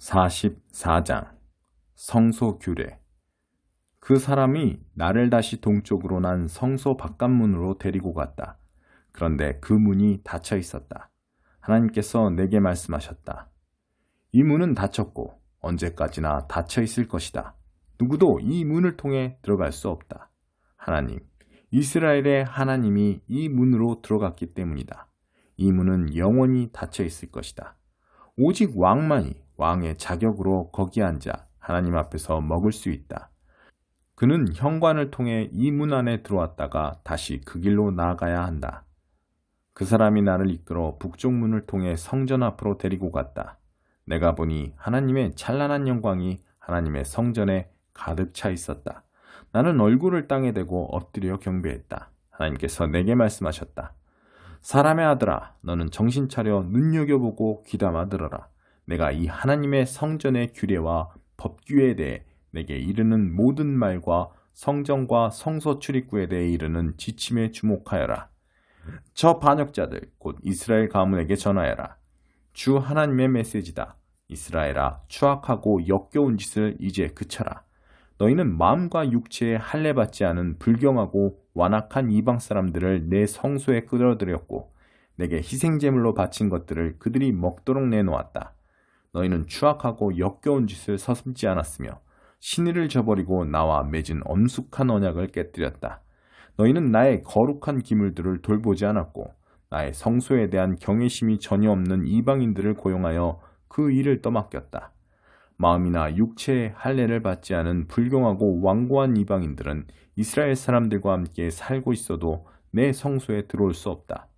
44장 성소 규례. 그 사람이 나를 다시 동쪽으로 난 성소 바깥문으로 데리고 갔다. 그런데 그 문이 닫혀 있었다. 하나님께서 내게 말씀하셨다. 이 문은 닫혔고 언제까지나 닫혀 있을 것이다. 누구도 이 문을 통해 들어갈 수 없다. 하나님, 이스라엘의 하나님이 이 문으로 들어갔기 때문이다. 이 문은 영원히 닫혀 있을 것이다. 오직 왕만이 왕의 자격으로 거기 앉아 하나님 앞에서 먹을 수 있다. 그는 현관을 통해 이 문 안에 들어왔다가 다시 그 길로 나아가야 한다. 그 사람이 나를 이끌어 북쪽 문을 통해 성전 앞으로 데리고 갔다. 내가 보니 하나님의 찬란한 영광이 하나님의 성전에 가득 차 있었다. 나는 얼굴을 땅에 대고 엎드려 경배했다. 하나님께서 내게 말씀하셨다. 사람의 아들아, 너는 정신 차려 눈여겨보고 귀담아 들어라. 내가 이 하나님의 성전의 규례와 법규에 대해 내게 이르는 모든 말과 성전과 성소 출입구에 대해 이르는 지침에 주목하여라. 저 반역자들 곧 이스라엘 가문에게 전하여라. 주 하나님의 메시지다. 이스라엘아, 추악하고 역겨운 짓을 이제 그쳐라. 너희는 마음과 육체에 할례받지 않은 불경하고 완악한 이방 사람들을 내 성소에 끌어들였고 내게 희생제물로 바친 것들을 그들이 먹도록 내놓았다. 너희는 추악하고 역겨운 짓을 서슴지 않았으며 신의를 저버리고 나와 맺은 엄숙한 언약을 깨뜨렸다. 너희는 나의 거룩한 기물들을 돌보지 않았고 나의 성소에 대한 경외심이 전혀 없는 이방인들을 고용하여 그 일을 떠맡겼다. 마음이나 육체의 할례를 받지 않은 불경하고 완고한 이방인들은 이스라엘 사람들과 함께 살고 있어도 내 성소에 들어올 수 없다.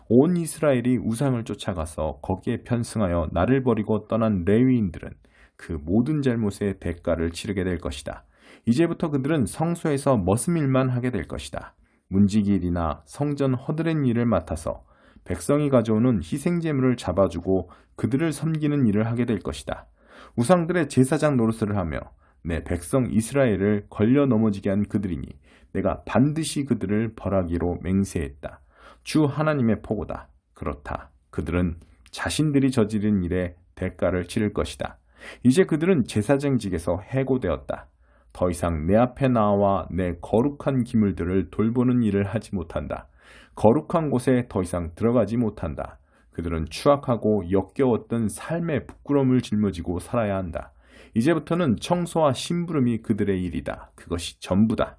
온 이스라엘이 우상을 쫓아가서 거기에 편승하여 나를 버리고 떠난 레위인들은 그 모든 잘못의 대가를 치르게 될 것이다. 이제부터 그들은 성소에서 머슴일만 하게 될 것이다. 문지기 일이나 성전 허드렛 일을 맡아서 백성이 가져오는 희생제물을 잡아주고 그들을 섬기는 일을 하게 될 것이다. 우상들의 제사장 노릇을 하며 내 백성 이스라엘을 걸려 넘어지게 한 그들이니 내가 반드시 그들을 벌하기로 맹세했다. 주 하나님의 포고다. 그렇다. 그들은 자신들이 저지른 일에 대가를 치를 것이다. 이제 그들은 제사장직에서 해고되었다. 더 이상 내 앞에 나와 내 거룩한 기물들을 돌보는 일을 하지 못한다. 거룩한 곳에 더 이상 들어가지 못한다. 그들은 추악하고 역겨웠던 삶의 부끄러움을 짊어지고 살아야 한다. 이제부터는 청소와 심부름이 그들의 일이다. 그것이 전부다.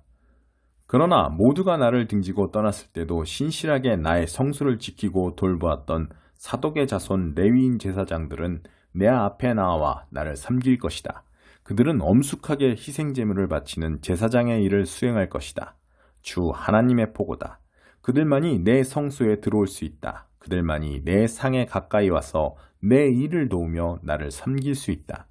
그러나 모두가 나를 등지고 떠났을 때도 신실하게 나의 성수를 지키고 돌보았던 사독의 자손 레위인 제사장들은 내 앞에 나와 나를 섬길 것이다. 그들은 엄숙하게 희생제물을 바치는 제사장의 일을 수행할 것이다. 주 하나님의 포고다. 그들만이 내 성소에 들어올 수 있다. 그들만이 내 상에 가까이 와서 내 일을 도우며 나를 섬길 수 있다.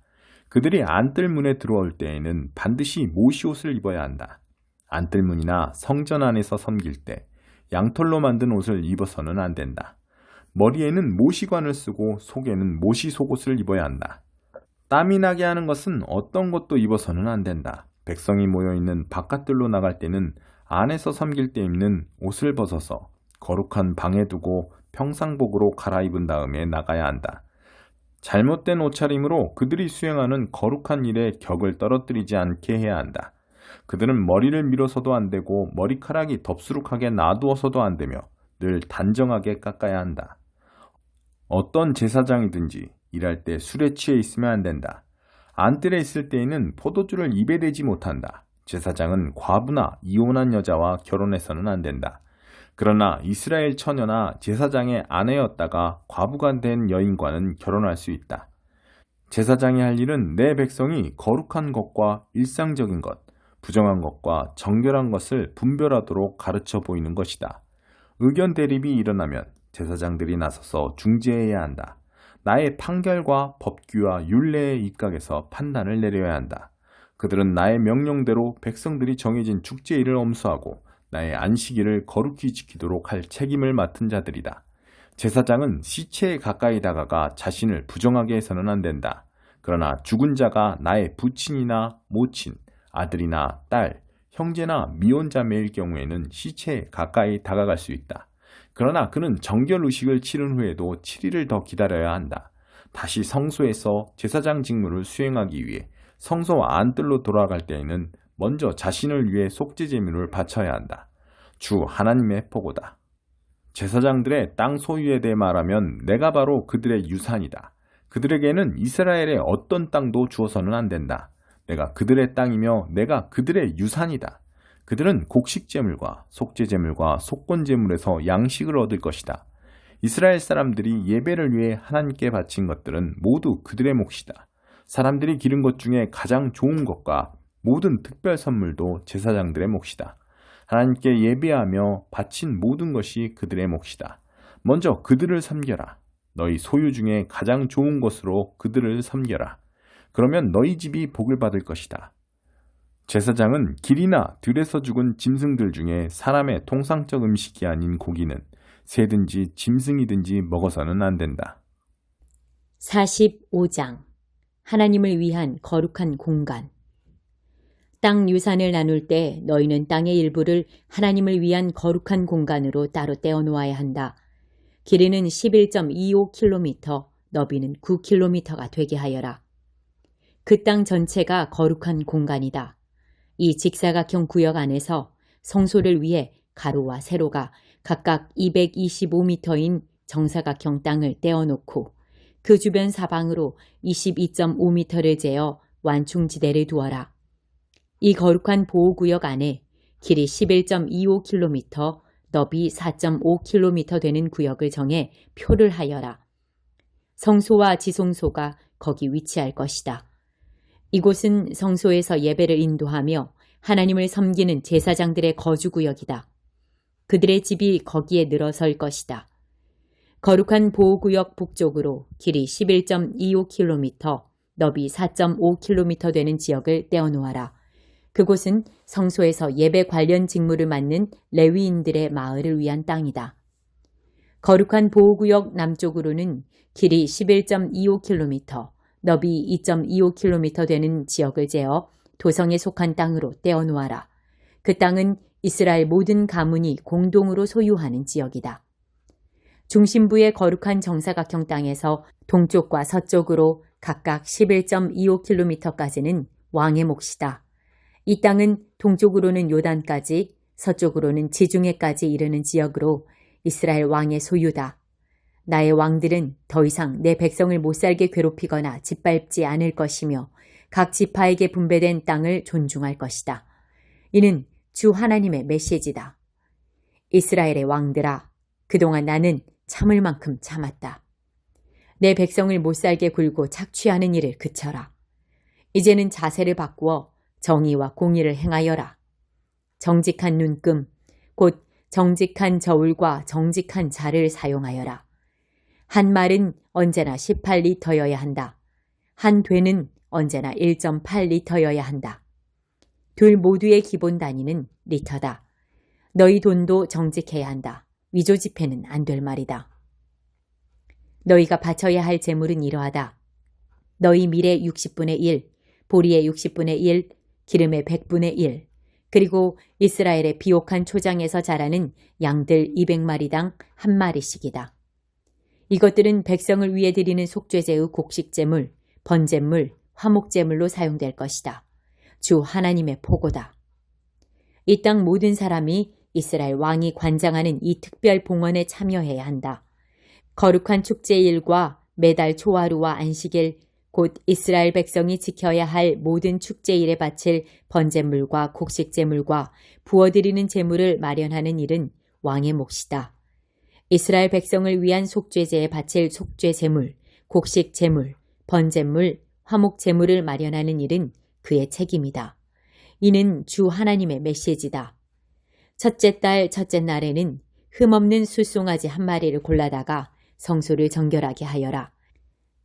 그들이 안뜰문에 들어올 때에는 반드시 모시옷을 입어야 한다. 안뜰문이나 성전 안에서 섬길 때 양털로 만든 옷을 입어서는 안 된다. 머리에는 모시관을 쓰고 속에는 모시 속옷을 입어야 한다. 땀이 나게 하는 것은 어떤 것도 입어서는 안 된다. 백성이 모여있는 바깥들로 나갈 때는 안에서 섬길 때 입는 옷을 벗어서 거룩한 방에 두고 평상복으로 갈아입은 다음에 나가야 한다. 잘못된 옷차림으로 그들이 수행하는 거룩한 일에 격을 떨어뜨리지 않게 해야 한다. 그들은 머리를 밀어서도 안 되고 머리카락이 덥수룩하게 놔두어서도 안 되며 늘 단정하게 깎아야 한다. 어떤 제사장이든지 일할 때 술에 취해 있으면 안 된다. 안뜰에 있을 때에는 포도주를 입에 대지 못한다. 제사장은 과부나 이혼한 여자와 결혼해서는 안 된다. 그러나 이스라엘 처녀나 제사장의 아내였다가 과부가 된 여인과는 결혼할 수 있다. 제사장이 할 일은 내 백성이 거룩한 것과 일상적인 것, 부정한 것과 정결한 것을 분별하도록 가르쳐 보이는 것이다. 의견 대립이 일어나면 제사장들이 나서서 중재해야 한다. 나의 판결과 법규와 율례에 입각해서 판단을 내려야 한다. 그들은 나의 명령대로 백성들이 정해진 축제일을 엄수하고 나의 안식일을 거룩히 지키도록 할 책임을 맡은 자들이다. 제사장은 시체에 가까이 다가가 자신을 부정하게 해서는 안 된다. 그러나 죽은 자가 나의 부친이나 모친, 아들이나 딸, 형제나 미혼자매일 경우에는 시체에 가까이 다가갈 수 있다. 그러나 그는 정결의식을 치른 후에도 7일을 더 기다려야 한다. 다시 성소에서 제사장 직무를 수행하기 위해 성소 안뜰로 돌아갈 때에는 먼저 자신을 위해 속죄 제물을 바쳐야 한다. 주 하나님의 포고다. 제사장들의 땅 소유에 대해 말하면 내가 바로 그들의 유산이다. 그들에게는 이스라엘의 어떤 땅도 주어서는 안 된다. 내가 그들의 땅이며 내가 그들의 유산이다. 그들은 곡식제물과 속죄제물과 속건제물에서 양식을 얻을 것이다. 이스라엘 사람들이 예배를 위해 하나님께 바친 것들은 모두 그들의 몫이다. 사람들이 기른 것 중에 가장 좋은 것과 모든 특별 선물도 제사장들의 몫이다. 하나님께 예배하며 바친 모든 것이 그들의 몫이다. 먼저 그들을 섬겨라. 너희 소유 중에 가장 좋은 것으로 그들을 섬겨라. 그러면 너희 집이 복을 받을 것이다. 제사장은 길이나 들에서 죽은 짐승들 중에 사람의 통상적 음식이 아닌 고기는 새든지 짐승이든지 먹어서는 안 된다. 45장 하나님을 위한 거룩한 공간. 땅 유산을 나눌 때 너희는 땅의 일부를 하나님을 위한 거룩한 공간으로 따로 떼어놓아야 한다. 길이는 11.25km, 너비는 9km가 되게 하여라. 그 땅 전체가 거룩한 공간이다. 이 직사각형 구역 안에서 성소를 위해 가로와 세로가 각각 225m인 정사각형 땅을 떼어놓고 그 주변 사방으로 22.5m를 재어 완충지대를 두어라. 이 거룩한 보호구역 안에 길이 11.25km, 너비 4.5km 되는 구역을 정해 표를 하여라. 성소와 지성소가 거기 위치할 것이다. 이곳은 성소에서 예배를 인도하며 하나님을 섬기는 제사장들의 거주구역이다. 그들의 집이 거기에 늘어설 것이다. 거룩한 보호구역 북쪽으로 길이 11.25km, 너비 4.5km 되는 지역을 떼어놓아라. 그곳은 성소에서 예배 관련 직무를 맡는 레위인들의 마을을 위한 땅이다. 거룩한 보호구역 남쪽으로는 길이 11.25km, 너비 2.25km 되는 지역을 재어 도성에 속한 땅으로 떼어놓아라. 그 땅은 이스라엘 모든 가문이 공동으로 소유하는 지역이다. 중심부의 거룩한 정사각형 땅에서 동쪽과 서쪽으로 각각 11.25km까지는 왕의 몫이다. 이 땅은 동쪽으로는 요단까지, 서쪽으로는 지중해까지 이르는 지역으로 이스라엘 왕의 소유다. 나의 왕들은 더 이상 내 백성을 못살게 괴롭히거나 짓밟지 않을 것이며 각 지파에게 분배된 땅을 존중할 것이다. 이는 주 하나님의 메시지다. 이스라엘의 왕들아, 그동안 나는 참을 만큼 참았다. 내 백성을 못살게 굴고 착취하는 일을 그쳐라. 이제는 자세를 바꾸어 정의와 공의를 행하여라. 정직한 눈금, 곧 정직한 저울과 정직한 자를 사용하여라. 한 말은 언제나 18리터여야 한다. 한 되는 언제나 1.8리터여야 한다. 둘 모두의 기본 단위는 리터다. 너희 돈도 정직해야 한다. 위조지폐는 안 될 말이다. 너희가 바쳐야 할 재물은 이러하다. 너희 밀의 60분의 1, 보리의 60분의 1, 기름의 100분의 1, 그리고 이스라엘의 비옥한 초장에서 자라는 양들 200마리당 한 마리씩이다. 이것들은 백성을 위해 드리는 속죄제의 곡식제물, 번제물, 화목제물로 사용될 것이다. 주 하나님의 포고다. 이 땅 모든 사람이 이스라엘 왕이 관장하는 이 특별 봉헌에 참여해야 한다. 거룩한 축제일과 매달 초하루와 안식일, 곧 이스라엘 백성이 지켜야 할 모든 축제일에 바칠 번제물과 곡식제물과 부어드리는 제물을 마련하는 일은 왕의 몫이다. 이스라엘 백성을 위한 속죄제에 바칠 속죄제물, 곡식제물, 번제물, 화목제물을 마련하는 일은 그의 책임이다. 이는 주 하나님의 메시지다. 첫째 달 첫째 날에는 흠없는 숫송아지 한 마리를 골라다가 성소를 정결하게 하여라.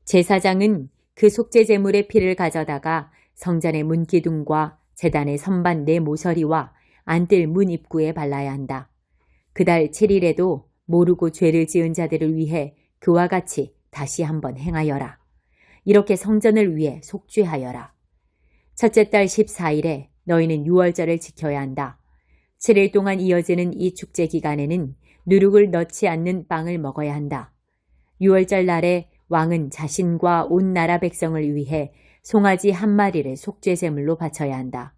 제사장은 그 속죄제물의 피를 가져다가 성전의 문기둥과 제단의 선반 네 모서리와 안뜰 문 입구에 발라야 한다. 그달 7일에도 모르고 죄를 지은 자들을 위해 그와 같이 다시 한번 행하여라. 이렇게 성전을 위해 속죄하여라. 첫째 달 14일에 너희는 유월절을 지켜야 한다. 7일 동안 이어지는 이 축제 기간에는 누룩을 넣지 않는 빵을 먹어야 한다. 유월절 날에 왕은 자신과 온 나라 백성을 위해 송아지 한 마리를 속죄제물로 바쳐야 한다.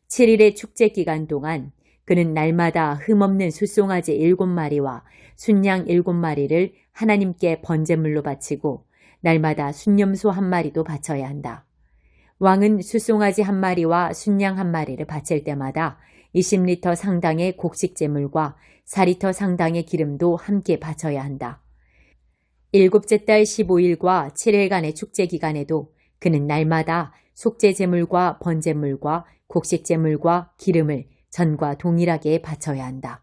7일의 축제 기간 동안 그는 날마다 흠없는 숫송아지 7마리와 순양 7마리를 하나님께 번제물로 바치고 날마다 순염소 1마리도 바쳐야 한다. 왕은 숫송아지 1마리와 순양 1마리를 바칠 때마다 20리터 상당의 곡식제물과 4리터 상당의 기름도 함께 바쳐야 한다. 일곱째 달 15일과 7일간의 축제 기간에도 그는 날마다 속죄제물과 번제물과 곡식제물과 기름을 전과 동일하게 바쳐야 한다.